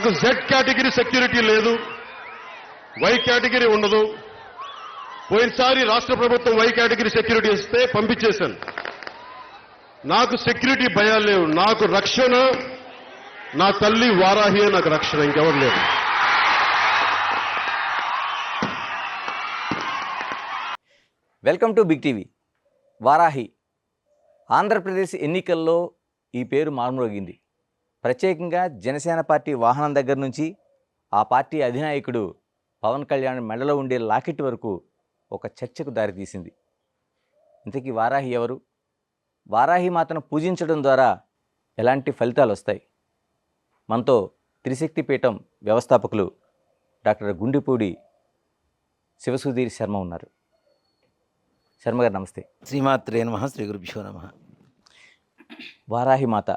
నాకు Z category security లేదు, why category ఉండదు. పోయినసారి రాష్ట్ర ప్రభుత్వం వై కేటగిరీ సెక్యూరిటీ ఇస్తే పంపించేశాను. నాకు సెక్యూరిటీ భయాలు లేవు. నాకు రక్షణ నా తల్లి వారాహియే నాకు రక్షణ, ఇంకెవరు లేరు. Welcome to big TV. Varahi Andhra Pradesh ఎన్నికల్లో ఈ పేరు మార్మోగింది. ప్రత్యేకంగా జనసేన పార్టీ వాహనం దగ్గర నుంచి ఆ పార్టీ అధినాయకుడు పవన్ కళ్యాణ్ మెడలో ఉండే లాకెట్ వరకు ఒక చర్చకు దారితీసింది. ఇంతకీ వారాహి ఎవరు? వారాహి మాతను పూజించడం ద్వారా ఎలాంటి ఫలితాలు వస్తాయి? మనతో త్రిశక్తి పీఠం వ్యవస్థాపకులు డాక్టర్ గుండెపూడి శివసుధీర్ శర్మ ఉన్నారు. శర్మ గారు నమస్తే. శ్రీమాత్రే నమః, శ్రీ గురుభ్యో నమః. వారాహి మాత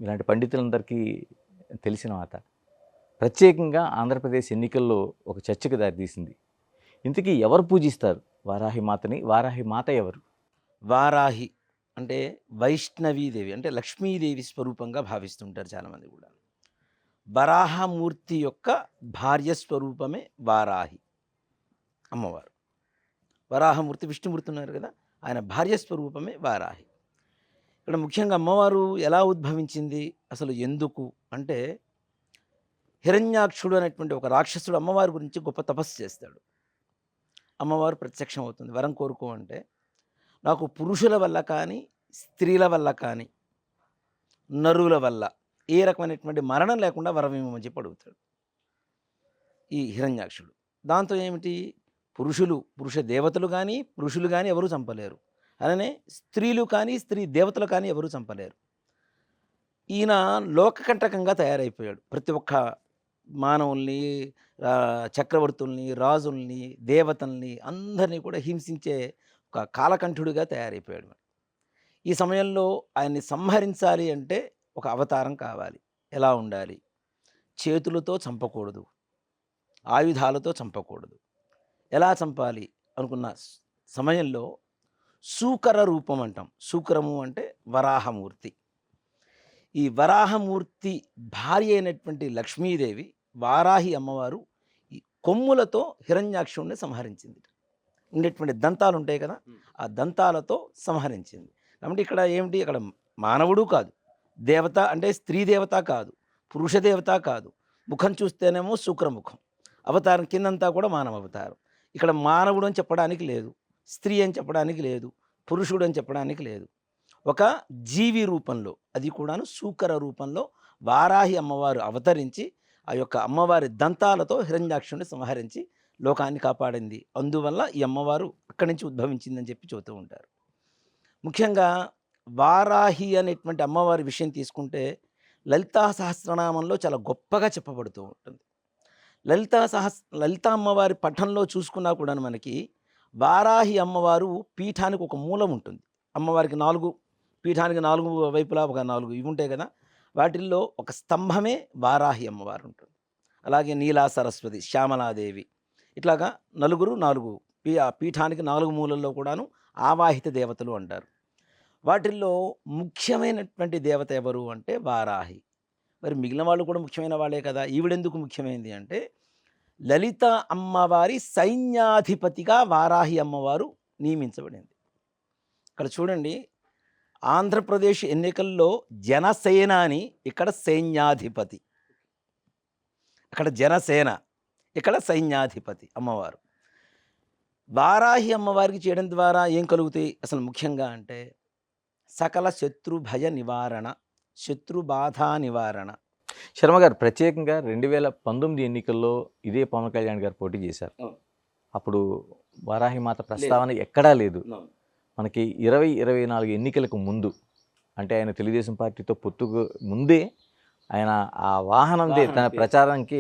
ఇలాంటి పండితులందరికీ తెలిసిన మాత ప్రత్యేకంగా ఆంధ్రప్రదేశ్ ఎన్నికల్లో ఒక చర్చకు దారితీసింది. ఇంతకీ ఎవరు పూజిస్తారు వారాహి మాతని? వారాహి మాత ఎవరు? వారాహి అంటే వైష్ణవీదేవి, అంటే లక్ష్మీదేవి స్వరూపంగా భావిస్తుంటారు చాలామంది కూడా. వరాహమూర్తి యొక్క భార్య స్వరూపమే వారాహి అమ్మవారు. వరాహమూర్తి విష్ణుమూర్తి ఉన్నారు కదా, ఆయన భార్య స్వరూపమే వారాహి. ఇక్కడ ముఖ్యంగా అమ్మవారు ఎలా ఉద్భవించింది, అసలు ఎందుకు అంటే, హిరణ్యాక్షుడు అనేటువంటి ఒక రాక్షసుడు అమ్మవారి గురించి గొప్ప తపస్సు చేస్తాడు. అమ్మవారు ప్రత్యక్షం అవుతుంది. వరం కోరుకో అంటే, నాకు పురుషుల వల్ల కానీ స్త్రీల వల్ల కానీ నరుల వల్ల ఏ రకమైనటువంటి మరణం లేకుండా వరం ఇవ్వమని చెప్పి అడుగుతాడు ఈ హిరణ్యాక్షుడు. దాంతో ఏమిటి, పురుష దేవతలు కానీ పురుషులు కానీ ఎవరూ చంపలేరు, అలానే స్త్రీలు కానీ స్త్రీ దేవతలు కానీ ఎవరూ చంపలేరు. ఈయన లోకకంటకంగా తయారైపోయాడు. ప్రతి ఒక్క మానవుల్ని, చక్రవర్తుల్ని, రాజుల్ని, దేవతల్ని అందరినీ కూడా హింసించే ఒక కాలకంఠుడిగా తయారైపోయాడు. ఈ సమయంలో ఆయన్ని సంహరించాలి అంటే ఒక అవతారం కావాలి. ఎలా ఉండాలి? చేతులతో చంపకూడదు, ఆయుధాలతో చంపకూడదు. ఎలా చంపాలి అనుకున్న సమయంలో సూకర రూపం అంటాం. సూకరము అంటే వరాహమూర్తి. ఈ వరాహమూర్తి భార్య అయినటువంటి లక్ష్మీదేవి వారాహి అమ్మవారు ఈ కొమ్ములతో హిరణ్యాక్షుడిని సంహరించింది. ఉండేటువంటి దంతాలు ఉంటాయి కదా, ఆ దంతాలతో సంహరించింది. కాబట్టి ఇక్కడ ఏమిటి, అక్కడ మానవుడు కాదు, దేవత అంటే స్త్రీ దేవత కాదు, పురుష దేవత కాదు. ముఖం చూస్తేనేమో శుక్రముఖం, అవతారం కిందంతా కూడా మానవ అవతారం. ఇక్కడ మానవుడు అని చెప్పడానికి లేదు, స్త్రీ అని చెప్పడానికి లేదు, పురుషుడు అని చెప్పడానికి లేదు. ఒక జీవి రూపంలో, అది కూడాను సూకర రూపంలో వారాహి అమ్మవారు అవతరించి ఆ యొక్క అమ్మవారి దంతాలతో హిరణ్యాక్షుడిని సంహరించి లోకాన్ని కాపాడింది. అందువల్ల ఈ అమ్మవారు అక్కడి నుంచి ఉద్భవించిందని చెప్పి చెబుతూ ఉంటారు. ముఖ్యంగా వారాహి అనేటువంటి అమ్మవారి విషయం తీసుకుంటే లలితా సహస్రనామంలో చాలా గొప్పగా చెప్పబడుతూ ఉంటుంది. లలితా అమ్మవారి పఠంలో చూసుకున్నా కూడా మనకి వారాహి అమ్మవారు పీఠానికి ఒక మూలం ఉంటుంది. అమ్మవారికి పీఠానికి 4 వైపులా ఒక 4 ఇవి ఉంటాయి కదా, వాటిల్లో ఒక స్తంభమే వారాహి అమ్మవారు ఉంటుంది. అలాగే నీలా సరస్వతి, శ్యామలాదేవి, ఇట్లాగా 4 ఆ పీఠానికి 4 మూలల్లో కూడాను ఆవాహిత దేవతలు అంటారు. వాటిల్లో ముఖ్యమైనటువంటి దేవత ఎవరు అంటే వారాహి. మరి మిగిలిన వాళ్ళు కూడా ముఖ్యమైన వాళ్ళే కదా, ఈవిడెందుకు ముఖ్యమైనది అంటే, లలిత అమ్మవారి సైన్యాధిపతిగా వారాహి అమ్మవారు నియమించబడింది. ఇక్కడ చూడండి, ఆంధ్రప్రదేశ్ ఎన్నికల్లో జనసేన అని, ఇక్కడ సైన్యాధిపతి. అక్కడ జనసేన, ఇక్కడ సైన్యాధిపతి అమ్మవారు. వారాహి అమ్మవారికి చేయడం ద్వారా ఏం కలుగుతాయి అసలు ముఖ్యంగా అంటే, సకల శత్రు భయ నివారణ, శత్రు బాధా నివారణ. శర్మ గారు ప్రత్యేకంగా 2019 ఎన్నికల్లో ఇదే పవన్ కళ్యాణ్ గారు పోటీ చేశారు. అప్పుడు వారాహి మాత ప్రస్తావన ఎక్కడా లేదు. మనకి 2024 ఎన్నికలకు ముందు, అంటే ఆయన తెలుగుదేశం పార్టీతో పొత్తుకు ముందే ఆయన ఆ వాహనందే తన ప్రచారానికి,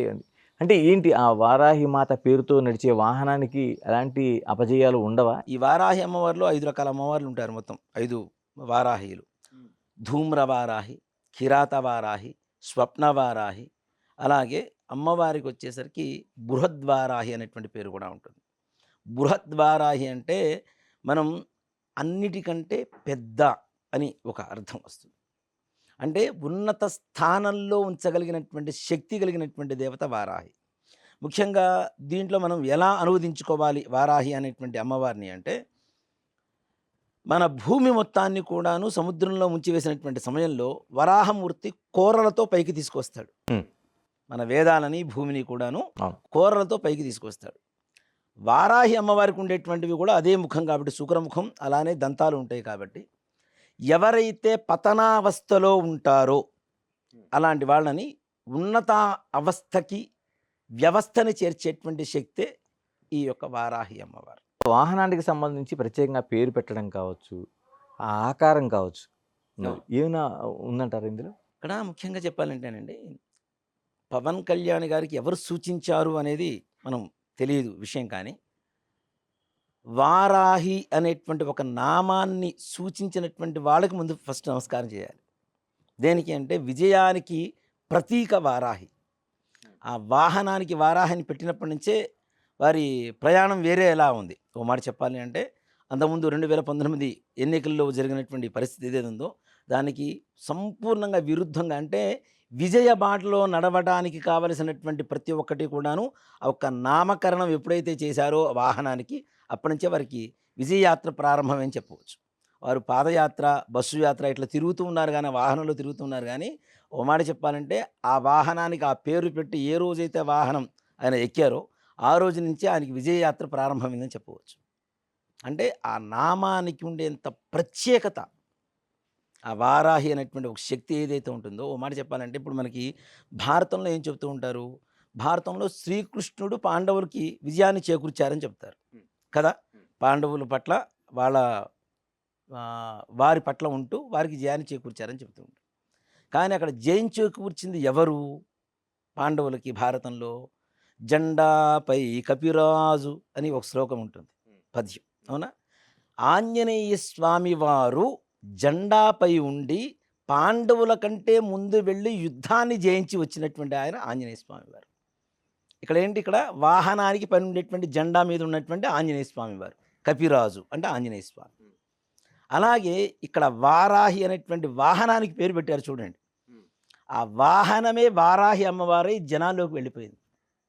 అంటే ఏంటి ఆ వారాహి మాత పేరుతో నడిచే వాహనానికి ఎలాంటి అపజయాలు ఉండవా? ఈ వారాహి అమ్మవారిలో 5 రకాల అమ్మవార్లు ఉంటారు. మొత్తం 5 వారాహిలు. ధూమ్ర వారాహి, కిరాత వారాహి, స్వప్న వారాహి, అలాగే అమ్మవారికి వచ్చేసరికి బృహద్వారాహి అనేటువంటి పేరు కూడా ఉంటుంది. బృహద్వారాహి అంటే మనం అన్నిటికంటే పెద్ద అని ఒక అర్థం వస్తుంది. అంటే ఉన్నత స్థానంలో ఉంచగలిగినటువంటి శక్తి కలిగినటువంటి దేవత వారాహి. ముఖ్యంగా దీంట్లో మనం ఎలా అనువదించుకోవాలి వారాహి అనేటువంటి అమ్మవారిని అంటే, మన భూమి మొత్తాన్ని కూడాను సముద్రంలో ముంచివేసినటువంటి సమయంలో వరాహమూర్తి కోరలతో పైకి తీసుకొస్తాడు. హ్మ్. మన వేదాలని భూమిని కూడాను అవును. కోరలతో పైకి తీసుకొస్తాడు. వారాహి అమ్మవారికి ఉండేటువంటివి కూడా అదే ముఖం కాబట్టి, శుక్రముఖం, అలానే దంతాలు ఉంటాయి కాబట్టి, ఎవరైతే పతనావస్థలో ఉంటారో అలాంటి వాళ్ళని ఉన్నత అవస్థకి వ్యవస్థని చేర్చేటువంటి శక్తే ఈ యొక్క వారాహి అమ్మవారు. వాహనానికి సంబంధించి ప్రత్యేకంగా పేరు పెట్టడం కావచ్చు, ఆ ఆకారం కావచ్చు, అవును. ఏమైనా ఉందంటారు ఇందులో? ఇక్కడ ముఖ్యంగా చెప్పాలంటేనండి, పవన్ కళ్యాణ్ గారికి ఎవరు సూచించారు అనేది మనం తెలియదు విషయం, కానీ వారాహి అనేటువంటి ఒక నామాన్ని సూచించినటువంటి వాళ్ళకి ముందు ఫస్ట్ నమస్కారం చేయాలి. దేనికి అంటే విజయానికి ప్రతీక వారాహి. ఆ వాహనానికి వారాహిని పెట్టినప్పటి నుంచే వారి ప్రయాణం వేరే ఎలా ఉంది. ఓ మాట చెప్పాలి అంటే, అంతకుముందు 2019 ఎన్నికల్లో జరిగినటువంటి పరిస్థితి ఏదైతే ఉందో దానికి సంపూర్ణంగా విరుద్ధంగా, అంటే విజయ బాటలో నడవడానికి కావలసినటువంటి ప్రతి ఒక్కటి కూడాను ఆ ఒక్క నామకరణం ఎప్పుడైతే చేశారో వాహనానికి, అప్పటి నుంచే వారికి విజయయాత్ర ప్రారంభమని చెప్పవచ్చు. వారు పాదయాత్ర, బస్సు యాత్ర ఇట్లా తిరుగుతూ ఉన్నారు కానీ, వాహనంలో తిరుగుతూ ఉన్నారు కానీ, ఓ మాట చెప్పాలంటే ఆ వాహనానికి ఆ పేరు పెట్టి ఏ రోజైతే వాహనం ఆయన ఎక్కారో ఆ రోజు నుంచే ఆయనకి విజయయాత్ర ప్రారంభమైందని చెప్పవచ్చు. అంటే ఆ నామానికి ఉండేంత ప్రత్యేకత, ఆ వారాహి అనేటువంటి ఒక శక్తి ఏదైతే ఉంటుందో, ఓ మాట చెప్పాలంటే ఇప్పుడు మనకి భారతంలో ఏం చెప్తూ ఉంటారు, భారతంలో శ్రీకృష్ణుడు పాండవులకి విజయాన్ని చేకూర్చారని చెప్తారు కదా. పాండవుల పట్ల వాళ్ళ వారి పట్ల ఉంటూ వారికి జయాన్ని చేకూర్చారని చెప్తూ ఉంటారు. కానీ అక్కడ జయం చేకూర్చింది ఎవరు పాండవులకి? భారతంలో జెండాపై కపిరాజు అని ఒక శ్లోకం ఉంటుంది, పద్యం, అవునా? ఆంజనేయ స్వామి వారు జెండాపై ఉండి పాండవుల కంటే ముందు వెళ్ళి యుద్ధాన్ని జయించి వచ్చినటువంటి ఆయన ఆంజనేయ స్వామి వారు. ఇక్కడ ఏంటి, ఇక్కడ వాహనానికి పని ఉండేటువంటి జెండా మీద ఉన్నటువంటి ఆంజనేయ స్వామి వారు, కపిరాజు అంటే ఆంజనేయ స్వామి. అలాగే ఇక్కడ వారాహి అనేటువంటి వాహనానికి పేరు పెట్టారు చూడండి. ఆ వాహనమే వారాహి అమ్మవారై జనాల్లోకి వెళ్ళిపోయింది.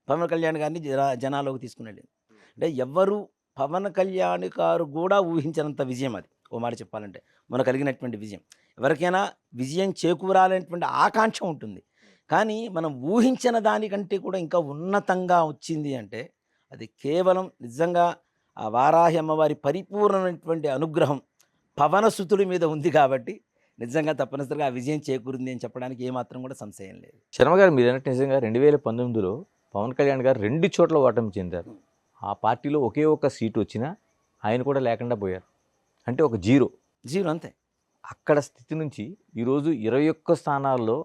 పవన్ కళ్యాణ్ గారిని జనాల్లోకి తీసుకుని వెళ్ళింది. అంటే ఎవరు పవన్ కళ్యాణ్ గారు కూడా ఊహించినంత విజయం అది. ఓ మాట చెప్పాలంటే మనకు కలిగినటువంటి విజయం. ఎవరికైనా విజయం చేకూరాలనేటువంటి ఆకాంక్ష ఉంటుంది, కానీ మనం ఊహించిన దానికంటే కూడా ఇంకా ఉన్నతంగా వచ్చింది అంటే అది కేవలం నిజంగా ఆ వారాహి అమ్మవారి పరిపూర్ణమైనటువంటి అనుగ్రహం పవనసుతుల మీద ఉంది కాబట్టి నిజంగా తప్పనిసరిగా ఆ విజయం చేకూరింది అని చెప్పడానికి ఏమాత్రం కూడా సంశయం లేదు. శర్మ గారు, మీరు అన్నట్టు నిజంగా 2019లో పవన్ కళ్యాణ్ గారు 2 చోట్ల ఓటమి చెందారు. ఆ పార్టీలో ఒకే ఒక్క సీటు వచ్చినా ఆయన కూడా లేకుండా పోయారు. అంటే ఒక జీరో అంతే. అక్కడ స్థితి నుంచి ఈరోజు 21 స్థానాల్లో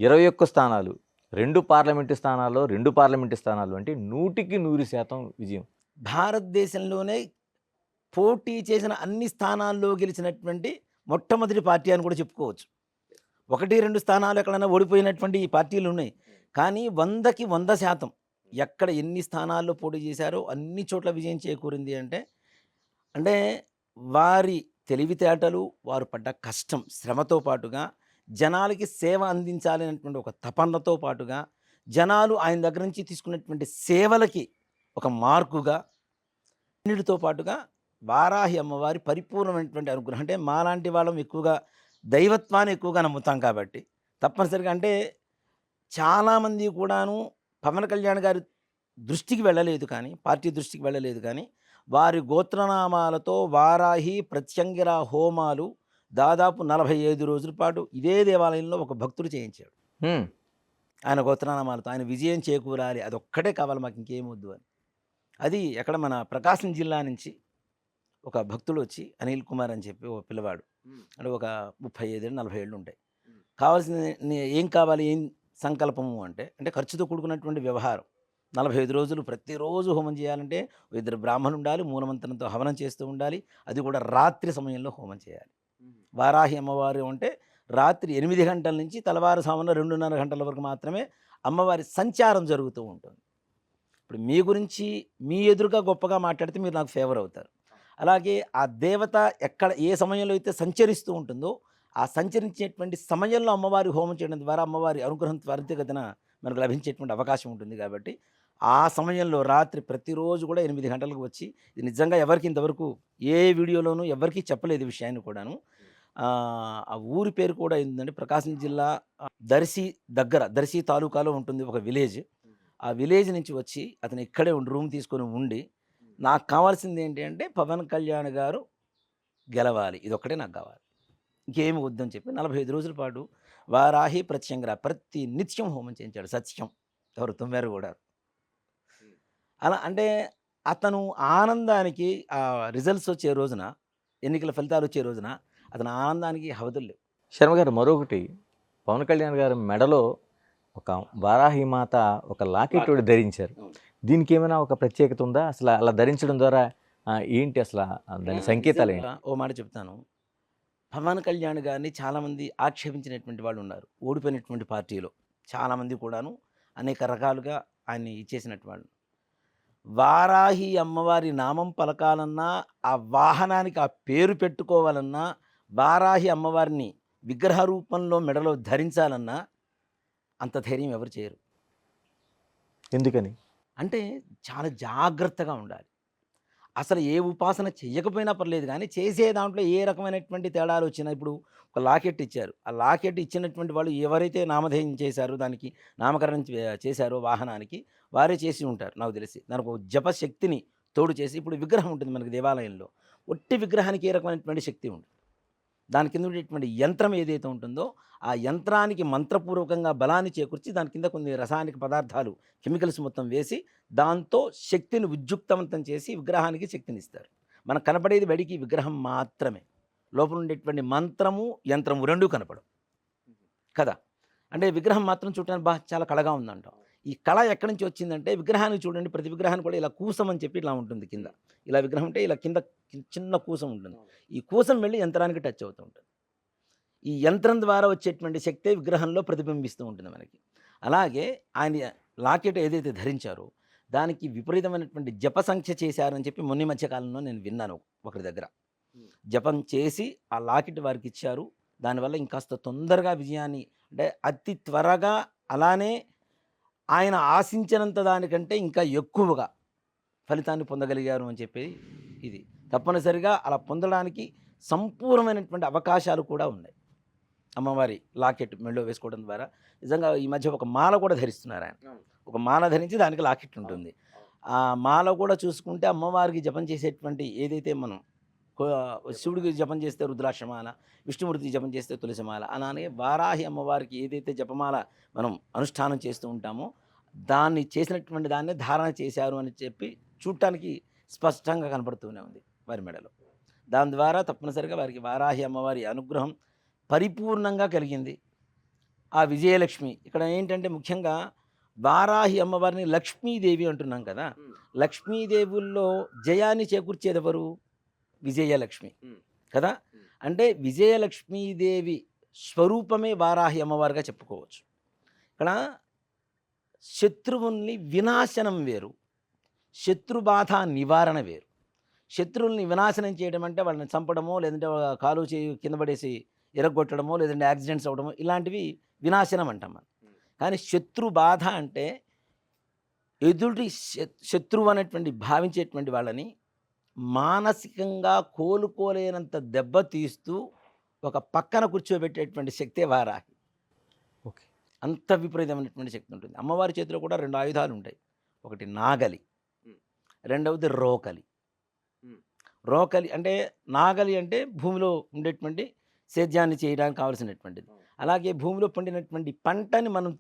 21 స్థానాలు, 2 పార్లమెంటు స్థానాల్లో 2 పార్లమెంటు స్థానాలు, అంటే 100% విజయం. భారతదేశంలోనే పోటీ చేసిన అన్ని స్థానాల్లో గెలిచినటువంటి మొట్టమొదటి పార్టీ అని కూడా చెప్పుకోవచ్చు. 1-2 స్థానాలు ఎక్కడైనా ఓడిపోయినటువంటి ఈ పార్టీలు ఉన్నాయి, కానీ 100కి 100% ఎక్కడ ఎన్ని స్థానాల్లో పోటీ చేశారో అన్ని చోట్ల విజయం చేకూరింది. అంటే వారి తెలివితేటలు, వారు పడ్డ కష్టం, శ్రమతో పాటుగా జనాలకి సేవ అందించాలి అనేటువంటి ఒక తపనతో పాటుగా జనాలు ఆయన దగ్గర నుంచి తీసుకున్నటువంటి సేవలకి ఒక మార్కుగా, అన్నిటితో పాటుగా వారాహి అమ్మవారి పరిపూర్ణమైనటువంటి అనుగ్రహం. అంటే మాలాంటి వాళ్ళం ఎక్కువగా దైవత్వాన్ని ఎక్కువగా నమ్ముతాం కాబట్టి తప్పనిసరిగా, అంటే చాలామంది కూడాను పవన్ కళ్యాణ్ గారి దృష్టికి వెళ్ళలేదు, కానీ పార్టీ దృష్టికి వెళ్ళలేదు, కానీ వారి గోత్రనామాలతో వారాహి ప్రత్యంగిర హోమాలు దాదాపు 45 రోజుల పాటు ఇదే దేవాలయంలో ఒక భక్తుడు చేయించాడు. ఆయన గోత్రనామాలతో ఆయన విజయం చేకూరాలి, అదొక్కటే కావాలి, మాకు ఇంకేమొద్దు అని. అది ఎక్కడ మన ప్రకాశం జిల్లా నుంచి ఒక భక్తుడు వచ్చి, అనిల్ కుమార్ అని చెప్పి ఒక పిల్లవాడు, అంటే ఒక 35-40 ఏళ్ళు ఉంటాయి. కావాల్సిన ఏం కావాలి, ఏం సంకల్పము అంటే ఖర్చుతో కూడుకున్నటువంటి వ్యవహారం. 45 రోజులు ప్రతిరోజు హోమం చేయాలంటే 2 బ్రాహ్మణులు ఉండాలి, మూలమంత్రంతో హవనం చేస్తూ ఉండాలి, అది కూడా రాత్రి సమయంలో హోమం చేయాలి. వారాహి అమ్మవారు అంటే రాత్రి 8 గంటల నుంచి తెల్లవారుజామున 2:30 గంటల వరకు మాత్రమే అమ్మవారి సంచారం జరుగుతూ ఉంటుంది. ఇప్పుడు మీ గురించి మీ ఎదురుగా గొప్పగా మాట్లాడితే మీరు నాకు ఫేవర్ అవుతారు. అలాగే ఆ దేవత ఎక్కడ ఏ సమయంలో అయితే సంచరిస్తూ ఉంటుందో ఆ సంచరించేటువంటి సమయంలో అమ్మవారి హోమం చేయడం ద్వారా అమ్మవారి అనుగ్రహం త్వరితగతిన మనకు లభించేటువంటి అవకాశం ఉంటుంది కాబట్టి ఆ సమయంలో రాత్రి ప్రతిరోజు కూడా 8 గంటలకు వచ్చి, ఇది నిజంగా ఎవరికి ఇంతవరకు ఏ వీడియోలోనూ ఎవరికీ చెప్పలేదు ఈ విషయాన్ని కూడాను. ఆ ఊరి పేరు కూడా ఏంటంటే ప్రకాశం జిల్లా దర్శి దగ్గర, దర్శి తాలూకాలో ఉంటుంది ఒక విలేజ్. ఆ విలేజ్ నుంచి వచ్చి అతను ఇక్కడే రూమ్ తీసుకొని ఉండి, నాకు కావాల్సింది ఏంటి అంటే పవన్ కళ్యాణ్ గారు గెలవాలి, ఇదొక్కటే నాకు కావాలి, ఇంకేమి వద్దని చెప్పి 45 రోజుల పాటు వారాహి ప్రత్యంగర ప్రతి నిత్యం హోమం చేయించాడు. సత్యం ఎవరు తుమ్మారు కూడా. అలా అంటే అతను ఆనందానికి ఆ రిజల్ట్స్ వచ్చే రోజున, ఎన్నికల ఫలితాలు వచ్చే రోజున అతని ఆనందానికి హవదులు లేవు. శర్మ గారు, మరొకటి, పవన్ కళ్యాణ్ గారు మెడలో ఒక వారాహి మాత ఒక లాకెట్ ఒకటి ధరించారు. దీనికి ఏమైనా ఒక ప్రత్యేకత ఉందా? అసలు అలా ధరించడం ద్వారా ఏంటి అసలు దాని సంకేతాలు ఏంటి? ఓ మాట చెప్తాను. పవన్ కళ్యాణ్ గారిని చాలామంది ఆక్షేపించినటువంటి వాళ్ళు ఉన్నారు. ఓడిపోయినటువంటి పార్టీలో చాలామంది కూడాను అనేక రకాలుగా ఆయన్ని ఇచ్చేసినట్టు వాళ్ళు. వారాహి అమ్మవారి నామం పలకాలన్నా, ఆ వాహనానికి ఆ పేరు పెట్టుకోవాలన్నా, వారాహి అమ్మవారిని విగ్రహ రూపంలో మెడలో ధరించాలన్నా అంత ధైర్యం ఎవరు చేయరు. ఎందుకని? అంటే చాలా జాగ్రత్తగా ఉండాలి. అసలు ఏ ఉపాసన చెయ్యకపోయినా పర్లేదు కానీ చేసే దాంట్లో ఏ రకమైనటువంటి తేడాలు వచ్చినా, ఇప్పుడు ఒక లాకెట్ ఇచ్చారు, ఆ లాకెట్ ఇచ్చినటువంటి వాళ్ళు ఎవరైతే నామధేయం చేశారో, దానికి నామకరణం చేశారో వాహనానికి, వారే చేసి ఉంటారు నాకు తెలిసి. దానికి ఒక జపశక్తిని తోడు చేసి, ఇప్పుడు విగ్రహం ఉంటుంది మనకి దేవాలయంలో, ఒట్టి విగ్రహానికి ఏ రకమైనటువంటి శక్తి ఉంటుంది, దాని కింద ఉండేటువంటి యంత్రం ఏదైతే ఉంటుందో ఆ యంత్రానికి మంత్రపూర్వకంగా బలాన్ని చేకూర్చి దాని కింద కొన్ని రసాయనిక పదార్థాలు, కెమికల్స్ మొత్తం వేసి దాంతో శక్తిని ఉద్యుక్తవంతం చేసి విగ్రహానికి శక్తిని ఇస్తారు. మనకు కనపడేది వెడికి విగ్రహం మాత్రమే, లోపల ఉండేటువంటి మంత్రము యంత్రము రెండూ కనపడవు కదా. అంటే విగ్రహం మాత్రం చూడటానికి చాలా కళగా ఉందంటాం. ఈ కళ ఎక్కడి నుంచి వచ్చిందంటే, విగ్రహానికి చూడండి, ప్రతి విగ్రహానికి కూడా ఇలా కూసం అని చెప్పి ఇలా ఉంటుంది కింద. ఇలా విగ్రహం అంటే ఇలా కింద చిన్న కూసం ఉంటుంది. ఈ కూసం వెళ్ళి యంత్రానికి టచ్ అవుతూ ఉంటుంది. ఈ యంత్రం ద్వారా వచ్చేటువంటి శక్తే విగ్రహంలో ప్రతిబింబిస్తూ ఉంటుంది మనకి. అలాగే ఆయన లాకెట్ ఏదైతే ధరించారో దానికి విపరీతమైనటువంటి జప సంఖ్య చేశారని చెప్పి మొన్న మధ్యకాలంలో నేను విన్నాను ఒకరి దగ్గర. జపం చేసి ఆ లాకెట్ వారికి ఇచ్చారు. దానివల్ల ఇంకాస్త తొందరగా విజయాన్ని, అంటే అతి త్వరగా, అలానే ఆయన ఆశించినంత దానికంటే ఇంకా ఎక్కువగా ఫలితాన్ని పొందగలిగారు అని చెప్పి, ఇది తప్పనిసరిగా అలా పొందడానికి సంపూర్ణమైనటువంటి అవకాశాలు కూడా ఉన్నాయి. అమ్మవారి లాకెట్ మెడలో వేసుకోవడం ద్వారా నిజంగా ఈ మధ్య ఒక మాల కూడా ధరిస్తున్నారు ఆయన. ఒక మాల ధరించి దానికి లాకెట్ ఉంటుంది. ఆ మాల కూడా చూసుకుంటే అమ్మవారికి జపం చేసేటువంటి ఏదైతే మనం శివుడికి జపం చేస్తే రుద్రాక్షమాల, విష్ణుమూర్తికి జపం చేస్తే తులసిమాల, అలానే వారాహి అమ్మవారికి ఏదైతే జపమాల మనం అనుష్ఠానం చేస్తూ ఉంటామో దాన్ని చేసినటువంటి దాన్ని ధారణ చేశారు అని చెప్పి చూడటానికి స్పష్టంగా కనపడుతూనే ఉంది వారి మెడలో. దాని ద్వారా తప్పనిసరిగా వారికి వారాహి అమ్మవారి అనుగ్రహం పరిపూర్ణంగా కలిగింది. ఆ విజయలక్ష్మి ఇక్కడ ఏంటంటే ముఖ్యంగా వారాహి అమ్మవారిని లక్ష్మీదేవి అంటున్నాం కదా. లక్ష్మీదేవుల్లో జయాన్ని చేకూర్చేది ఎవరు? విజయలక్ష్మి కదా. అంటే విజయలక్ష్మీదేవి స్వరూపమే వారాహి అమ్మవారిగా చెప్పుకోవచ్చు. ఇక్కడ శత్రువుల్ని వినాశనం వేరు, శత్రుబాధ నివారణ వేరు. శత్రువుల్ని వినాశనం చేయడం అంటే వాళ్ళని చంపడమో, లేదంటే కాలు చేయి కింద పడేసి ఎరగొట్టడమో, లేదంటే యాక్సిడెంట్స్ అవ్వడమో, ఇలాంటివి వినాశనం అంటాం మనం. కానీ శత్రు బాధ అంటే ఎదుటి శత్రువు అనేటువంటి భావించేటువంటి వాళ్ళని మానసికంగా కోలుకోలేనంత దెబ్బ తీస్తూ ఒక పక్కన కూర్చోబెట్టేటువంటి శక్తే వారాహి. ఓకే. అంత విపరీతమైనటువంటి శక్తి ఉంటుంది. అమ్మవారి చేతిలో కూడా 2 ఆయుధాలు ఉంటాయి. ఒకటి నాగలి, రెండవది రోకలి. రోకలి అంటే, నాగలి అంటే భూమిలో ఉండేటువంటి సేద్యాన్ని చేయడానికి కావాల్సినటువంటిది. అలాగే భూమిలో పండినటువంటి పంటని మనం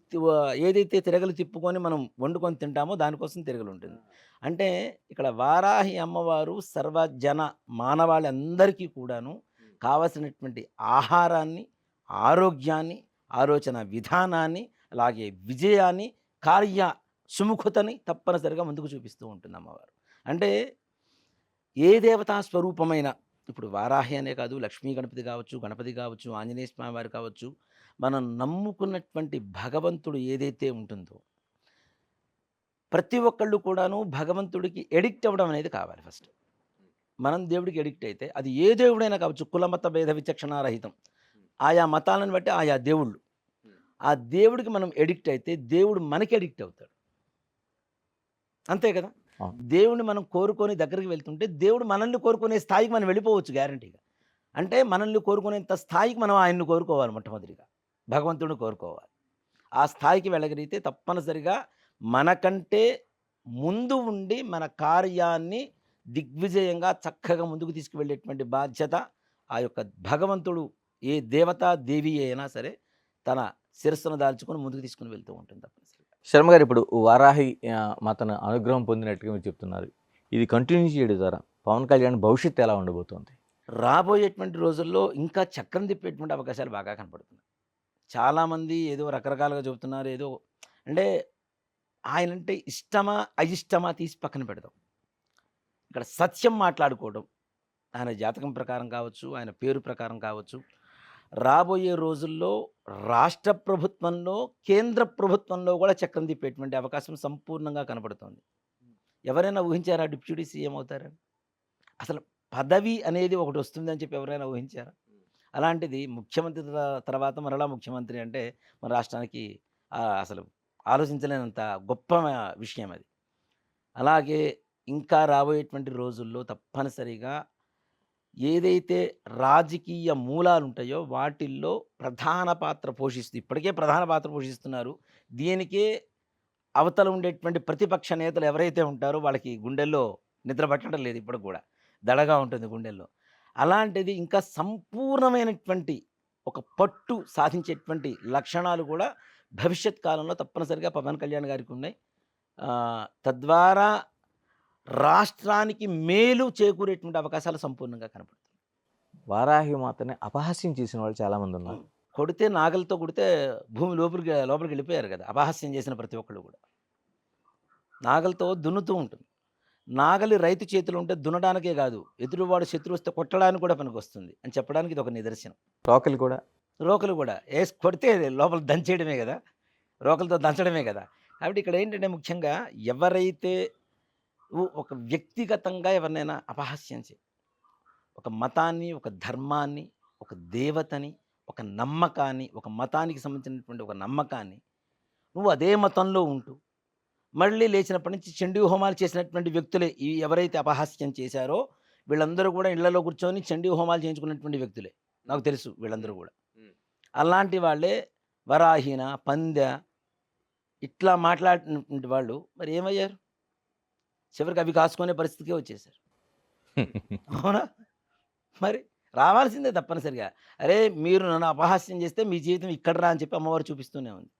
ఏదైతే తిరగలు తిప్పుకొని మనం వండుకొని తింటామో దానికోసం తిరగలు ఉంటుంది. అంటే ఇక్కడ వారాహి అమ్మవారు సర్వజన మానవాళందరికీ కూడాను కావలసినటువంటి ఆహారాన్ని, ఆరోగ్యాన్ని, ఆలోచన విధానాన్ని, అలాగే విజయాన్ని, కార్య సుముఖతని తప్పనిసరిగా ముందుకు చూపిస్తూ ఉంటుంది అమ్మవారు. అంటే ఏ దేవతా స్వరూపమైన, ఇప్పుడు వారాహి అనే కాదు, లక్ష్మీ గణపతి కావచ్చు, గణపతి కావచ్చు, ఆంజనేయ స్వామి వారు కావచ్చు, మనం నమ్ముకున్నటువంటి భగవంతుడు ఏదైతే ఉంటుందో, ప్రతి ఒక్కళ్ళు కూడాను భగవంతుడికి ఎడిక్ట్ అవ్వడం అనేది కావాలి ఫస్ట్. మనం దేవుడికి ఎడిక్ట్ అయితే, అది ఏ దేవుడైనా కావచ్చు, కులమత భేద విచక్షణారహితం, ఆయా మతాలను బట్టి ఆయా దేవుళ్ళు. ఆ దేవుడికి మనం ఎడిక్ట్ అయితే దేవుడు మనకి ఎడిక్ట్ అవుతాడు. అంతే కదా! అవును. దేవుడిని మనం కోరుకొని దగ్గరికి వెళ్తుంటే దేవుడు మనల్ని కోరుకునే స్థాయికి మనం వెళ్ళిపోవచ్చు గ్యారంటీగా. అంటే మనల్ని కోరుకునేంత స్థాయికి మనం ఆయన్ని కోరుకోవాలి మొట్టమొదటిగా. భగవంతుడిని కోరుకోవాలి. ఆ స్థాయికి వెళ్ళగలిగితే తప్పనిసరిగా మనకంటే ముందు ఉండి మన కార్యాన్ని దిగ్విజయంగా చక్కగా ముందుకు తీసుకువెళ్ళేటువంటి బాధ్యత ఆ యొక్క భగవంతుడు, ఏ దేవత దేవి అయినా సరే తన శిరస్సును దాల్చుకొని ముందుకు తీసుకుని వెళ్తూ ఉంటుంది తప్పనిసరిగా. శర్మ గారు, ఇప్పుడు వారాహి మాతను అనుగ్రహం పొందినట్టుగా మీరు చెప్తున్నారు. ఇది కంటిన్యూ చేయడం ద్వారా పవన్ కళ్యాణ్ భవిష్యత్తు ఎలా ఉండబోతోంది? రాబోయేటువంటి రోజుల్లో ఇంకా చక్రం తిప్పేటువంటి అవకాశాలు బాగా కనపడుతున్నాయి. చాలామంది ఏదో రకరకాలుగా చెబుతున్నారు. ఏదో అంటే ఆయనంటే ఇష్టమా, అయిష్టమా తీసి పక్కన పెడదాం. ఇక్కడ సత్యం మాట్లాడుకోవడం, ఆయన జాతకం ప్రకారం కావచ్చు, ఆయన పేరు ప్రకారం కావచ్చు, రాబోయే రోజుల్లో రాష్ట్ర ప్రభుత్వంలో, కేంద్ర ప్రభుత్వంలో కూడా చక్రం తిప్పేటువంటి అవకాశం సంపూర్ణంగా కనపడుతోంది. ఎవరైనా ఊహించారా డిప్యూటీ సీఎం అవుతారని? అసలు పదవి అనేది ఒకటి వస్తుందని చెప్పి ఎవరైనా ఊహించారా? అలాంటిది ముఖ్యమంత్రి తర్వాత మరలా ముఖ్యమంత్రి అంటే మన రాష్ట్రానికి అసలు ఆలోచించలేనంత గొప్ప విషయం అది. అలాగే ఇంకా రాబోయేటువంటి రోజుల్లో తప్పనిసరిగా ఏదైతే రాజకీయ మూలాలు ఉంటాయో వాటిల్లో ప్రధాన పాత్ర పోషిస్తూ, ఇప్పటికే ప్రధాన పాత్ర పోషిస్తున్నారు. దీనికే అవతల ఉండేటువంటి ప్రతిపక్ష నేతలు ఎవరైతే ఉంటారో వాళ్ళకి గుండెల్లో నిద్ర పట్టడం లేదు ఇప్పటికి కూడా. దడగా ఉంటుంది గుండెల్లో. అలాంటిది ఇంకా సంపూర్ణమైనటువంటి ఒక పట్టు సాధించేటువంటి లక్షణాలు కూడా భవిష్యత్ కాలంలో తప్పనిసరిగా పవన్ కళ్యాణ్ గారికి ఉన్నాయి. తద్వారా రాష్ట్రానికి మేలు చేకూరేటువంటి అవకాశాలు సంపూర్ణంగా కనపడుతుంది. వారాహి మాతని అపహాస్యం చేసిన వాళ్ళు చాలామంది ఉన్నారు. కొడితే నాగలితో కొడితే భూమి లోపలికి వెళ్ళిపోయారు కదా! అపహాస్యం చేసిన ప్రతి ఒక్కళ్ళు కూడా. నాగలితో దున్నుతూ ఉంటుంది. నాగలి రైతు చేతిలో ఉంటే దున్నడానికే కాదు, ఎదురువాడు శత్రువు వస్తే కొట్టడానికి కూడా పనికొస్తుంది అని చెప్పడానికి ఇది ఒక నిదర్శనం. రోకలి కూడా రోకలు కూడా కొడితే లోపల దంచేయడమే కదా, రోకలతో దంచడమే కదా. కాబట్టి ఇక్కడ ఏంటంటే ముఖ్యంగా ఎవరైతే ఒక వ్యక్తిగతంగా ఎవరినైనా అపహాస్యం చేయి, ఒక మతాన్ని, ఒక ధర్మాన్ని, ఒక దేవతని, ఒక నమ్మకాన్ని, ఒక మతానికి సంబంధించినటువంటి ఒక నమ్మకాన్ని నువ్వు అదే మతంలో ఉంటూ మళ్ళీ లేచినప్పటి నుంచి చండీ హోమాలు చేసినటువంటి వ్యక్తులే ఈ ఎవరైతే అపహాస్యం చేశారో వీళ్ళందరూ కూడా ఇళ్లలో కూర్చొని చండీ హోమాలు చేయించుకున్నటువంటి వ్యక్తులే. నాకు తెలుసు వీళ్ళందరూ కూడా. అలాంటి వాళ్ళే వరాహిన, పందె ఇట్లా మాట్లాడినటువంటి వాళ్ళు మరి ఏమయ్యారు? చివరికి అవి కాసుకునే పరిస్థితికే వచ్చేసారు. అవునా? మరి రావాల్సిందే తప్పనిసరిగా. అరే మీరు నన్ను అపహాస్యం చేస్తే మీ జీవితం ఇక్కడ రా అని చెప్పి అమ్మవారు చూపిస్తూనే ఉంది.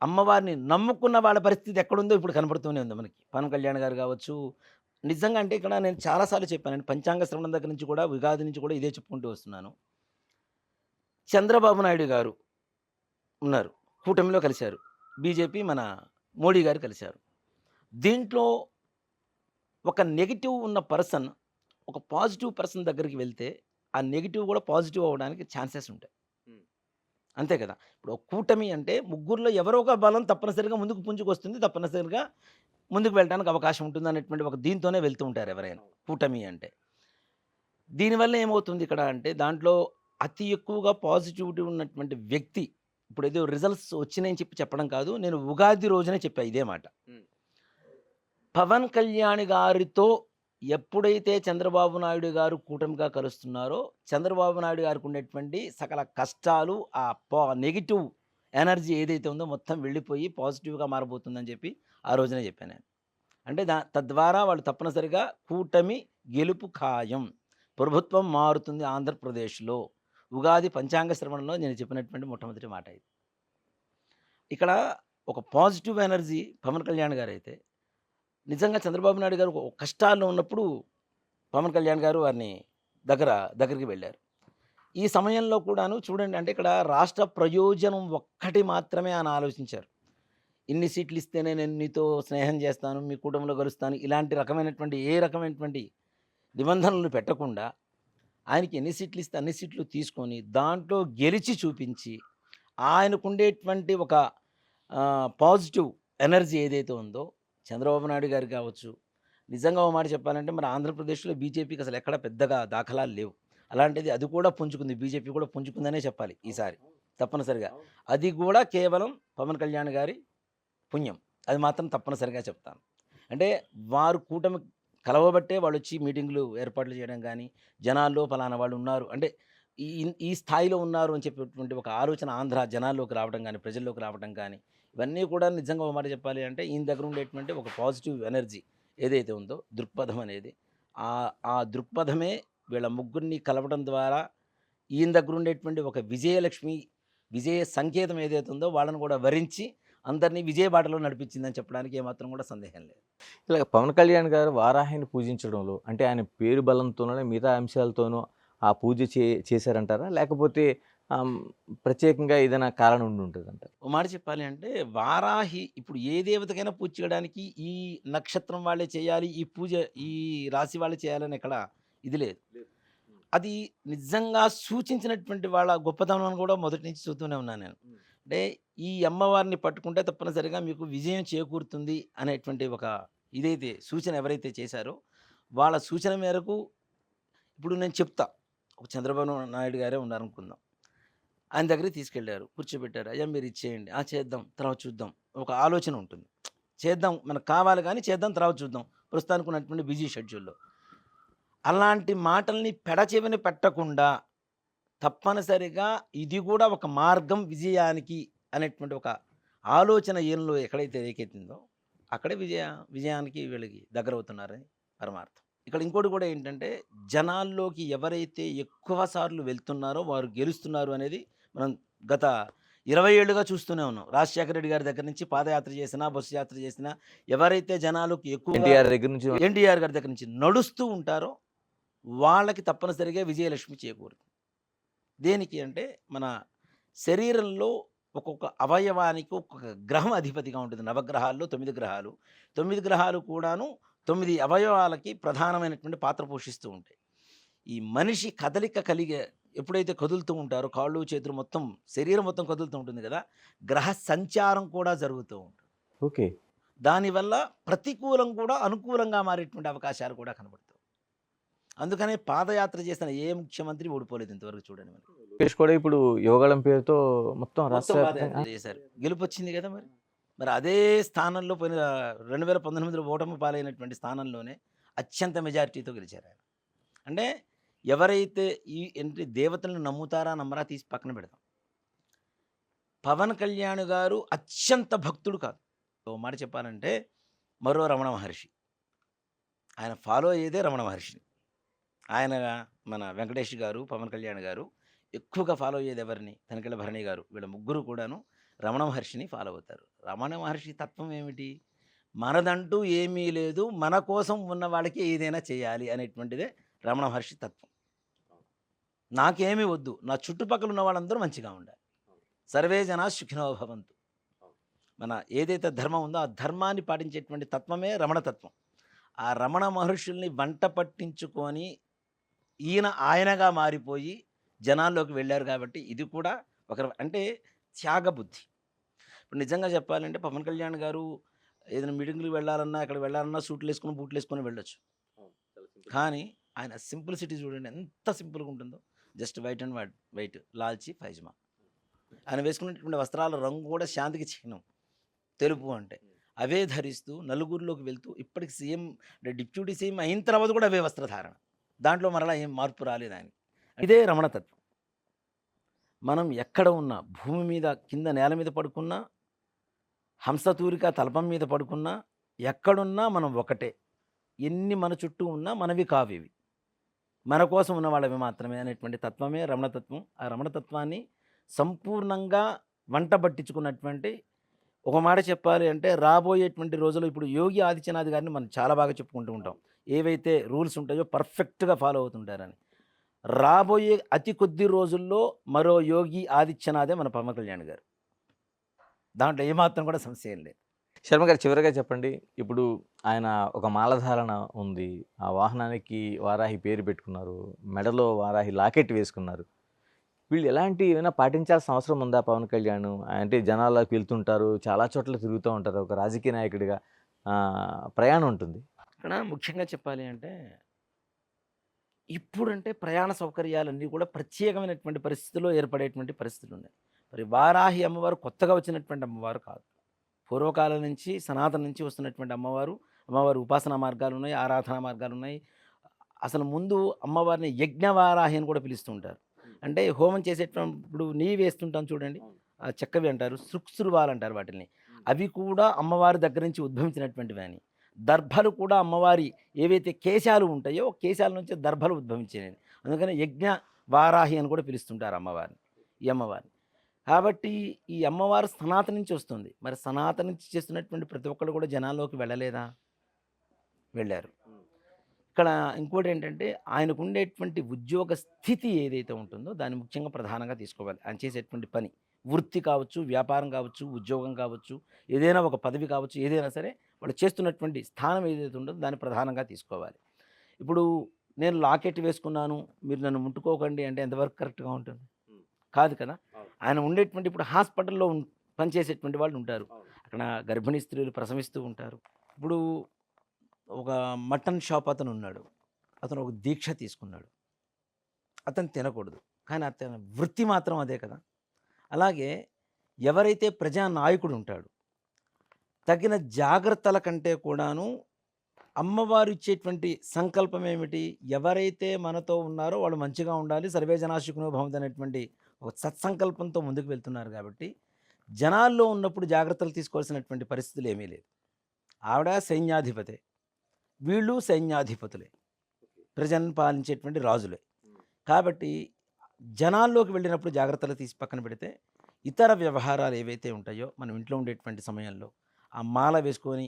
అమ్మవారిని నమ్ముకున్న వాళ్ళ పరిస్థితి ఎక్కడుందో ఇప్పుడు కనపడుతూనే ఉంది మనకి. పవన్ కళ్యాణ్ గారు కావచ్చు, నిజంగా అంటే ఇక్కడ నేను చాలాసార్లు చెప్పానండి. పంచాంగ శ్రవణం దగ్గర నుంచి కూడా, ఉగాది నుంచి కూడా ఇదే చెప్పుకుంటూ వస్తున్నాను. చంద్రబాబు నాయుడు గారు ఉన్నారు, కూటమిలో కలిశారు. బీజేపీ మన మోడీ గారు కలిశారు. దీంట్లో ఒక నెగిటివ్ ఉన్న పర్సన్ ఒక పాజిటివ్ పర్సన్ దగ్గరికి వెళ్తే ఆ నెగిటివ్ కూడా పాజిటివ్ అవ్వడానికి ఛాన్సెస్ ఉంటాయి. అంతే కదా! ఇప్పుడు ఒక కూటమి అంటే ముగ్గురులో ఎవరో ఒక బలం తప్పనిసరిగా ముందుకు పుంజుకొస్తుంది, తప్పనిసరిగా ముందుకు వెళ్ళడానికి అవకాశం ఉంటుంది అనేటువంటి ఒక దీంతోనే వెళ్తూ ఉంటారు ఎవరైనా కూటమి అంటే. దీనివల్ల ఏమవుతుంది ఇక్కడ అంటే దాంట్లో అతి ఎక్కువగా పాజిటివిటీ ఉన్నటువంటి వ్యక్తి, ఇప్పుడు ఏదో రిజల్ట్స్ వచ్చినాయని చెప్పి చెప్పడం కాదు, నేను ఉగాది రోజునే చెప్పా ఇదే మాట. పవన్ కళ్యాణ్ గారితో ఎప్పుడైతే చంద్రబాబు నాయుడు గారు కూటమిగా కలుస్తున్నారో చంద్రబాబు నాయుడు గారికి ఉండేటువంటి సకల కష్టాలు, ఆ నెగిటివ్ ఎనర్జీ ఏదైతే ఉందో మొత్తం వెళ్ళిపోయి పాజిటివ్గా మారబోతుందని చెప్పి ఆ రోజునే చెప్పాను నేను. అంటే తద్వారా వాళ్ళు తప్పనిసరిగా కూటమి గెలుపు ఖాయం, ప్రభుత్వం మారుతుంది ఆంధ్రప్రదేశ్లో. ఉగాది పంచాంగ శ్రవణంలో నేను చెప్పినటువంటి మొట్టమొదటి మాట ఇది. ఇక్కడ ఒక పాజిటివ్ ఎనర్జీ పవన్ కళ్యాణ్ గారు అయితే, నిజంగా చంద్రబాబు నాయుడు గారు కష్టాల్లో ఉన్నప్పుడు పవన్ కళ్యాణ్ గారు వారిని దగ్గరికి వెళ్ళారు. ఈ సమయంలో కూడాను చూడండి, అంటే ఇక్కడ రాష్ట్ర ప్రయోజనం ఒక్కటి మాత్రమే ఆయన ఆలోచించారు. ఇన్ని సీట్లు ఇస్తేనే నేను నీతో స్నేహం చేస్తాను, మీ కుటుంబంలో కలుస్తాను, ఇలాంటి రకమైనటువంటి ఏ రకమైనటువంటి నిబంధనలు పెట్టకుండా ఆయనకి ఎన్ని సీట్లు ఇస్తే అన్ని సీట్లు తీసుకొని దాంట్లో గెలిచి చూపించి ఆయనకుండేటువంటి ఒక పాజిటివ్ ఎనర్జీ ఏదైతే ఉందో చంద్రబాబు నాయుడు గారు కావచ్చు. నిజంగా ఒక మాట చెప్పాలంటే మన ఆంధ్రప్రదేశ్లో బీజేపీకి అసలు ఎక్కడ పెద్దగా దాఖలాలు లేవు. అలాంటిది అది కూడా పుంజుకుంది, బీజేపీ కూడా పుంజుకుందనే చెప్పాలి ఈసారి తప్పనిసరిగా. అది కూడా కేవలం పవన్ కళ్యాణ్ గారి పుణ్యం, అది మాత్రం తప్పనిసరిగా చెప్తాను. అంటే వారు కూటమి కలవబట్టే వాళ్ళు వచ్చి మీటింగులు ఏర్పాట్లు చేయడం కానీ, జనాల్లో ఫలానా వాళ్ళు ఉన్నారు అంటే ఈ ఈ స్థాయిలో ఉన్నారు అని చెప్పేటువంటి ఒక ఆలోచన ఆంధ్ర జనాల్లోకి రావడం కానీ, ప్రజల్లోకి రావడం కానీ, ఇవన్నీ కూడా నిజంగా ఒక మాట చెప్పాలి అంటే ఈయన దగ్గర ఉండేటువంటి ఒక పాజిటివ్ ఎనర్జీ ఏదైతే ఉందో, దృక్పథం అనేది, ఆ దృక్పథమే వీళ్ళ ముగ్గురిని కలవడం ద్వారా ఈయన దగ్గర ఉండేటువంటి ఒక విజయలక్ష్మి, విజయ సంకేతం ఏదైతే ఉందో వాళ్ళని కూడా వరించి అందరినీ విజయ బాటలో నడిపించిందని చెప్పడానికి ఏమాత్రం కూడా సందేహం లేదు. ఇలా పవన్ కళ్యాణ్ గారు వారాహిని పూజించడంలో అంటే ఆయన పేరు బలంతోనో మిగతా అంశాలతోనో ఆ పూజ చేశారంటారా? లేకపోతే ప్రత్యేకంగా ఏదైనా కారణం ఉండి ఉంటుందంటారా? ఓ మాట చెప్పాలి అంటే వారాహి ఇప్పుడు ఏ దేవతకైనా పూజ చేయడానికి ఈ నక్షత్రం వాళ్ళే చేయాలి, ఈ పూజ ఈ రాశి వాళ్ళే చేయాలని ఎక్కడ ఇది లేదు. అది నిజంగా సూచించినటువంటి వాళ్ళ గొప్పతనం కూడా మొదటి నుంచి చూస్తూనే ఉన్నాను నేను. అంటే ఈ అమ్మవారిని పట్టుకుంటే తప్పనిసరిగా మీకు విజయం చేకూరుతుంది అనేటువంటి ఒక ఇదైతే సూచన ఎవరైతే చేశారో వాళ్ళ సూచన మేరకు ఇప్పుడు నేను చెప్తా. ఒక చంద్రబాబు నాయుడు గారే ఉన్నారనుకుందాం, ఆయన దగ్గరికి తీసుకెళ్లారు, కూర్చోబెట్టారు, అయ్యా మీరు ఇచ్చేయండి, చేద్దాం తర్వాత చూద్దాం, ఒక ఆలోచన ఉంటుంది, చేద్దాం మనకు కావాలి కానీ చేద్దాం తర్వాత చూద్దాం ప్రస్తుతానికి ఉన్నటువంటి బిజీ షెడ్యూల్లో. అలాంటి మాటల్ని పెడచెవిని పెట్టకుండా తప్పనిసరిగా ఇది కూడా ఒక మార్గం విజయానికి అనేటువంటి ఒక ఆలోచన ఈయనలో ఎక్కడైతే రేకెత్తిందో అక్కడే విజయానికి వీళ్ళకి దగ్గర అవుతున్నారని పరమార్థం. ఇక్కడ ఇంకోటి కూడా ఏంటంటే జనాల్లోకి ఎవరైతే ఎక్కువ సార్లు వెళ్తున్నారో వారు గెలుస్తున్నారు అనేది మనం గత 20 ఏళ్ళుగా చూస్తూనే ఉన్నాం. రాజశేఖర రెడ్డి గారి దగ్గర నుంచి పాదయాత్ర చేసినా, బస్సు యాత్ర చేసినా ఎవరైతే జనాలకు ఎక్కువ ఎన్టీఆర్ దగ్గర నుంచి ఎన్టీఆర్ గారి దగ్గర నుంచి నడుస్తూ ఉంటారో వాళ్ళకి తప్పనిసరిగా విజయలక్ష్మి చేకూరుతుంది. దేనికి అంటే మన శరీరంలో ఒక్కొక్క అవయవానికి ఒక్కొక్క గ్రహం అధిపతిగా ఉంటుంది. నవగ్రహాల్లో 9 గ్రహాలు, 9 గ్రహాలు కూడాను 9 అవయవాలకి ప్రధానమైనటువంటి పాత్ర పోషిస్తూ ఉంటాయి. ఈ మనిషి కదలిక కలిగే ఎప్పుడైతే కదులుతూ ఉంటారో కాళ్ళు చేతులు మొత్తం శరీరం మొత్తం కదులుతూ ఉంటుంది కదా, గ్రహ సంచారం కూడా జరుగుతూ ఉంటుంది. ఓకే. దానివల్ల ప్రతికూలం కూడా అనుకూలంగా మారేటువంటి అవకాశాలు కూడా కనబడతాయి. అందుకనే పాదయాత్ర చేసిన ఏ ముఖ్యమంత్రి ఓడిపోలేదు ఇంతవరకు చూడండి. మనకి లోకేష్ కూడా ఇప్పుడు యోగాళం పేరుతో మొత్తం రాష్ట్ర పాదయాత్ర చేశారు, గెలుపు వచ్చింది కదా. మరి అదే స్థానంలో పోయిన 2019లో ఓటమి పాలైనటువంటి స్థానంలోనే అత్యంత మెజారిటీతో గెలిచారు ఆయన. అంటే ఎవరైతే ఈ ఏంటి దేవతలను నమ్ముతారా నమ్మరా తీసి పక్కన పెడతాం. పవన్ కళ్యాణ్ గారు అత్యంత భక్తుడు కాదు. ఓ మాట చెప్పాలంటే మరో రమణ మహర్షి, ఆయన ఫాలో అయ్యేదే రమణ మహర్షిని. ఆయన మన వెంకటేష్ గారు, పవన్ కళ్యాణ్ గారు ఎక్కువగా ఫాలో అయ్యేది ఎవరిని? తనికెళ్ళ భరణి గారు, వీళ్ళ ముగ్గురు కూడాను రమణ మహర్షిని ఫాలో అవుతారు. రమణ మహర్షి తత్వం ఏమిటి? మనదంటూ ఏమీ లేదు, మన కోసం ఉన్న వాళ్ళకి ఏదైనా చేయాలి అనేటువంటిదే రమణ మహర్షి తత్వం. నాకేమీ వద్దు, నా చుట్టుపక్కల ఉన్న వాళ్ళందరూ మంచిగా ఉండాలి, సర్వే జనా సుఖినో భవంతు. మన ఏదైతే ధర్మం ఉందో ఆ ధర్మాన్ని పాటించేటువంటి తత్వమే రమణ తత్వం. ఆ రమణ మహర్షుల్ని వంట పట్టించుకొని ఆయనగా మారిపోయి జనాల్లోకి వెళ్ళారు కాబట్టి ఇది కూడా ఒక అంటే త్యాగబుద్ధి. ఇప్పుడు నిజంగా చెప్పాలంటే పవన్ కళ్యాణ్ గారు ఏదైనా మీటింగ్లకు వెళ్ళాలన్నా, ఎక్కడ వెళ్ళాలన్నా సూట్లు వేసుకొని బూట్లు వేసుకొని వెళ్ళొచ్చు. కానీ ఆయన సింప్లిసిటీ చూడండి ఎంత సింపుల్గా ఉంటుందో. జస్ట్ వైట్ అండ్ వైట్ లాల్చి పైజమా. ఆయన వేసుకున్నటువంటి వస్త్రాల రంగు కూడా శాంతికి చిహ్నం, తెలుపు అంటే. అవే ధరిస్తూ నలుగురిలోకి వెళ్తూ ఇప్పటికి సీఎం డిప్యూటీ సీఎం అయిన తర్వాత కూడా అవే వస్త్రధారణ, దాంట్లో మరలా ఏం మార్పు రాలేదు ఆయన. ఇదే రమణతత్వం. మనం ఎక్కడ ఉన్నా, భూమి మీద కింద నేల మీద పడుకున్నా, హంసతూరిక తల్పం మీద పడుకున్నా, ఎక్కడున్నా మనం ఒకటే. ఎన్ని మన చుట్టూ ఉన్నా మనవి కావేవి, మన కోసం ఉన్న వాళ్ళవి మాత్రమే అనేటువంటి తత్వమే రమణతత్వం. ఆ రమణతత్వాన్ని సంపూర్ణంగా వంట పట్టించుకున్నటువంటి, ఒక మాట చెప్పాలి అంటే రాబోయేటువంటి రోజుల్లో ఇప్పుడు యోగి ఆదిత్యనాథ్ గారిని మనం చాలా బాగా చెప్పుకుంటూ ఉంటాం, ఏవైతే రూల్స్ ఉంటాయో పర్ఫెక్ట్గా ఫాలో అవుతుంటారని. రాబోయే అతి కొద్ది రోజుల్లో మరో యోగి ఆదిత్యనాథే మన పవన్ కళ్యాణ్ గారు, దాంట్లో ఏమాత్రం కూడా సమస్య ఏం లేదు. శర్మ గారు చివరిగా చెప్పండి, ఇప్పుడు ఆయన ఒక మాలధారణ ఉంది, ఆ వాహనానికి వారాహి పేరు పెట్టుకున్నారు, మెడలో వారాహి లాకెట్ వేసుకున్నారు. వీళ్ళు ఎలాంటి ఏమైనా పాటించాల్సిన అవసరం ఉందా? పవన్ కళ్యాణ్ అంటే జనాల్లోకి వెళ్తుంటారు, చాలా చోట్ల తిరుగుతూ ఉంటారు, ఒక రాజకీయ నాయకుడిగా ప్రయాణం ఉంటుంది. ఇక్కడ ముఖ్యంగా చెప్పాలి అంటే ఇప్పుడంటే ప్రయాణ సౌకర్యాలన్నీ కూడా ప్రత్యేకమైనటువంటి పరిస్థితుల్లో ఏర్పడేటువంటి పరిస్థితులు ఉన్నాయి. మరి వారాహి అమ్మవారు కొత్తగా వచ్చినటువంటి అమ్మవారు కాదు. పూర్వకాలం నుంచి సనాతన నుంచి వస్తున్నటువంటి అమ్మవారు ఉపాసనా మార్గాలు ఉన్నాయి, ఆరాధనా మార్గాలు ఉన్నాయి. అసలు ముందు అమ్మవారిని యజ్ఞవారాహి అని కూడా పిలుస్తూ ఉంటారు. అంటే హోమం చేసేటప్పుడు నెయ్యి వేస్తుంటాం చూడండి, ఆ చెక్కవి అంటారు, సృక్సురువాలు అంటారు వాటిని. అవి కూడా అమ్మవారి దగ్గర నుంచి ఉద్భవించినటువంటివి అని. దర్భలు కూడా అమ్మవారి ఏవైతే కేశాలు ఉంటాయో కేశాల నుంచి దర్భలు ఉద్భవించినవి. అందుకని యజ్ఞ వారాహి అని కూడా పిలుస్తుంటారు అమ్మవారిని, ఈ అమ్మవారిని. కాబట్టి ఈ అమ్మవారు సనాతన నుంచి వస్తుంది. మరి సనాతన నుంచి చేస్తున్నటువంటి ప్రతి ఒక్కళ్ళు కూడా జనాల్లోకి వెళ్ళలేదా? వెళ్ళారు. ఇక్కడ ఇంకోటి ఏంటంటే ఆయనకు ఉండేటువంటి ఉద్యోగ స్థితి ఏదైతే ఉంటుందో దాన్ని ముఖ్యంగా ప్రధానంగా తీసుకోవాలి. ఆయన చేసేటువంటి పని, వృత్తి కావచ్చు, వ్యాపారం కావచ్చు, ఉద్యోగం కావచ్చు, ఏదైనా ఒక పదవి కావచ్చు, ఏదైనా సరే వాళ్ళు చేస్తున్నటువంటి స్థానం ఏదైతే ఉంటుందో దాన్ని ప్రధానంగా తీసుకోవాలి. ఇప్పుడు నేను లాకెట్ వేసుకున్నాను, మీరు నన్ను ముట్టుకోకండి అంటే ఎంతవరకు కరెక్ట్గా ఉంటుంది? కాదు కదా. ఆయన ఉండేటువంటి ఇప్పుడు హాస్పిటల్లో పనిచేసేటువంటి వాళ్ళు ఉంటారు, అక్కడ గర్భిణీ స్త్రీలు ప్రసవిస్తూ ఉంటారు. ఇప్పుడు ఒక మటన్ షాప్ అతను ఉన్నాడు, అతను ఒక దీక్ష తీసుకున్నాడు, అతను తినకూడదు, కానీ అతని వృత్తి మాత్రం అదే కదా. అలాగే ఎవరైతే ప్రజానాయకుడు ఉంటాడు, తగిన జాగ్రత్తల కంటే కూడాను అమ్మవారు ఇచ్చేటువంటి సంకల్పం ఏమిటి? ఎవరైతే మనతో ఉన్నారో వాళ్ళు మంచిగా ఉండాలి, సర్వే జనాశుకునో భవంతు అనేటువంటి ఒక సత్సంకల్పంతో ముందుకు వెళ్తున్నారు. కాబట్టి జనాల్లో ఉన్నప్పుడు జాగ్రత్తలు తీసుకోవాల్సినటువంటి పరిస్థితులు ఏమీ లేదు. ఆవిడ సైన్యాధిపతే, వీళ్ళు సైన్యాధిపతులే, ప్రజలను పాలించేటువంటి రాజులే. కాబట్టి జనాల్లోకి వెళ్ళినప్పుడు జాగ్రత్తలు తీసి పక్కన పెడితే ఇతర వ్యవహారాలు ఏవైతే ఉంటాయో మనం ఇంట్లో ఉండేటువంటి సమయంలో ఆ మాల వేసుకొని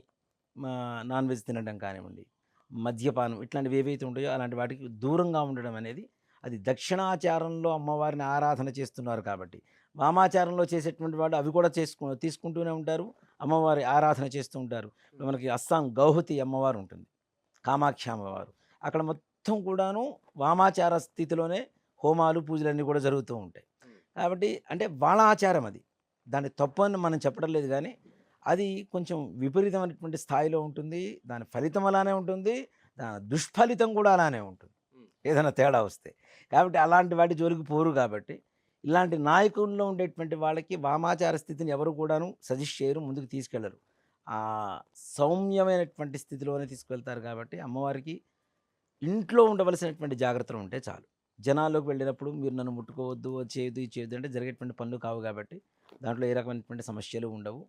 నాన్ వెజ్ తినడం కానివ్వండి, మద్యపానం ఇట్లాంటివి ఏవైతే ఉంటాయో అలాంటి వాటికి దూరంగా ఉండడం అనేది, అది దక్షిణాచారంలో అమ్మవారిని ఆరాధన చేస్తున్నారు. కాబట్టి వామాచారంలో చేసేటువంటి వాళ్ళు అవి కూడా తీసుకుంటూనే ఉంటారు, అమ్మవారి ఆరాధన చేస్తూ ఉంటారు. మనకి అస్సాం గౌహతి అమ్మవారు ఉంటుంది, కామాక్షి అమ్మవారు, అక్కడ మొత్తం కూడాను వామాచార స్థితిలోనే హోమాలు పూజలన్నీ కూడా జరుగుతూ ఉంటాయి. కాబట్టి అంటే వాళ్ళ ఆచారం అది, దాన్ని తప్పు అని మనం చెప్పడం లేదు, కానీ అది కొంచెం విపరీతమైనటువంటి స్థాయిలో ఉంటుంది. దాని ఫలితం అలానే ఉంటుంది, దాని దుష్ఫలితం కూడా అలానే ఉంటుంది ఏదైనా తేడా వస్తే. కాబట్టి అలాంటి వాటి జోలికి పోరు. కాబట్టి ఇలాంటి నాయకుల్లో ఉండేటువంటి వాళ్ళకి వామాచార స్థితిని ఎవరు కూడాను సజెస్ట్ చేయరు, ముందుకు తీసుకెళ్లరు. ఆ సౌమ్యమైనటువంటి స్థితిలోనే తీసుకెళ్తారు. కాబట్టి అమ్మవారికి ఇంట్లో ఉండవలసినటువంటి జాగ్రత్తలు ఉంటే చాలు. జనాల్లోకి వెళ్ళినప్పుడు మీరు నన్ను ముట్టుకోవద్దు, చేయొద్దు, ఇది చేయొద్దు అంటే జరిగేటువంటి పనులు కావు. కాబట్టి దాంట్లో ఏ రకమైనటువంటి సమస్యలు ఉండవు.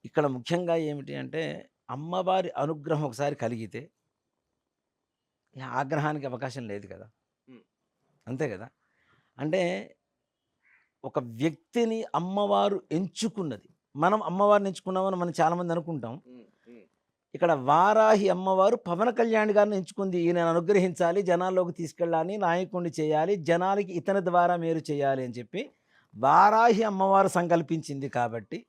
ఇక్కడ ముఖ్యంగా ఏమిటి అంటే అమ్మవారి అనుగ్రహం ఒకసారి కలిగితే ఆగ్రహానికి అవకాశం లేదు కదా, అంతే కదా. అంటే ఒక వ్యక్తిని అమ్మవారు ఎంచుకున్నది, మనం అమ్మవారిని ఎంచుకున్నామని మనం చాలామంది అనుకుంటాం. ఇక్కడ వారాహి అమ్మవారు పవన్ కళ్యాణ్ గారిని ఎంచుకుంది. ఈయన అనుగ్రహించాలి, జనాల్లోకి తీసుకెళ్ళాలి, నాయకుడిని చేయాలి, జనాలకి ఇతని ద్వారా మేలు చేయాలి అని చెప్పి వారాహి అమ్మవారు సంకల్పించింది. కాబట్టి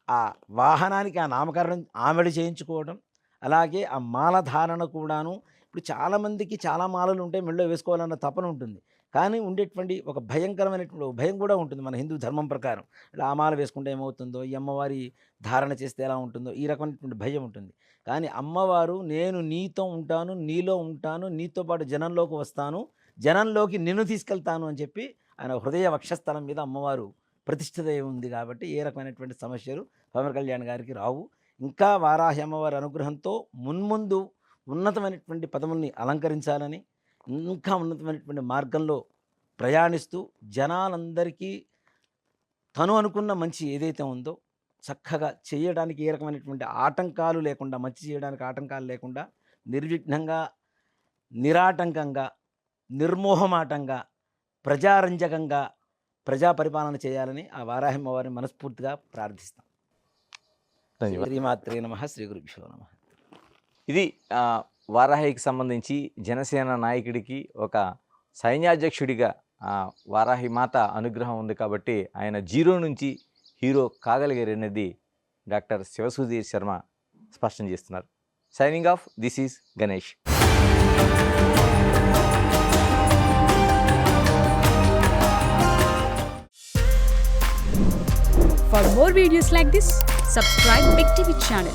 ఆ వాహనానికి ఆ నామకరణం ఆమెడు చేయించుకోవడం, అలాగే ఆ మాల ధారణ కూడాను. ఇప్పుడు చాలామందికి చాలా మాలలు ఉంటాయి, మెళ్ళో వేసుకోవాలన్న తపన ఉంటుంది, కానీ ఉండేటువంటి ఒక భయంకరమైనటువంటి భయం కూడా ఉంటుంది మన హిందూ ధర్మం ప్రకారం. ఇలా ఆ మాల వేసుకుంటే ఏమవుతుందో, ఈ అమ్మవారి ధారణ చేస్తే ఎలా ఉంటుందో, ఈ రకమైనటువంటి భయం ఉంటుంది. కానీ అమ్మవారు నేను నీతో ఉంటాను, నీలో ఉంటాను, నీతో పాటు జనంలోకి వస్తాను, జనంలోకి నిన్ను తీసుకెళ్తాను అని చెప్పి ఆయన హృదయ వక్షస్థలం మీద అమ్మవారు ప్రతిష్ఠిత ఉంది. కాబట్టి ఏ రకమైనటువంటి సమస్యలు పవన్ కళ్యాణ్ గారికి రావు. ఇంకా వారాహి అమ్మవారి అనుగ్రహంతో మున్ముందు ఉన్నతమైనటువంటి పదముల్ని అలంకరించాలని, ఇంకా ఉన్నతమైనటువంటి మార్గంలో ప్రయాణిస్తూ జనాలందరికీ తను అనుకున్న మంచి ఏదైతే ఉందో చక్కగా చేయడానికి ఏ రకమైనటువంటి ఆటంకాలు లేకుండా, మంచి చేయడానికి ఆటంకాలు లేకుండా నిర్విఘ్నంగా, నిరాటంకంగా, నిర్మోహమాటంగా, ప్రజారంజకంగా ప్రజా పరిపాలన చేయాలని ఆ వారాహి అమ్మవారిని మనస్ఫూర్తిగా ప్రార్థిస్తాం. శ్రీమాత్రే నమః, శ్రీ గురుభ్యో నమః. ఇది వారాహికి సంబంధించి జనసేన నాయకుడికి ఒక సైన్యాధ్యక్షుడిగా వారాహి మాత అనుగ్రహం ఉంది. కాబట్టి ఆయన జీరో నుంచి హీరో కాగలిగారు అనేది డాక్టర్ శివసుధీర్ శర్మ స్పష్టం చేస్తున్నారు. Signing off, this is Ganesh. For more videos like this, subscribe Big TV channel.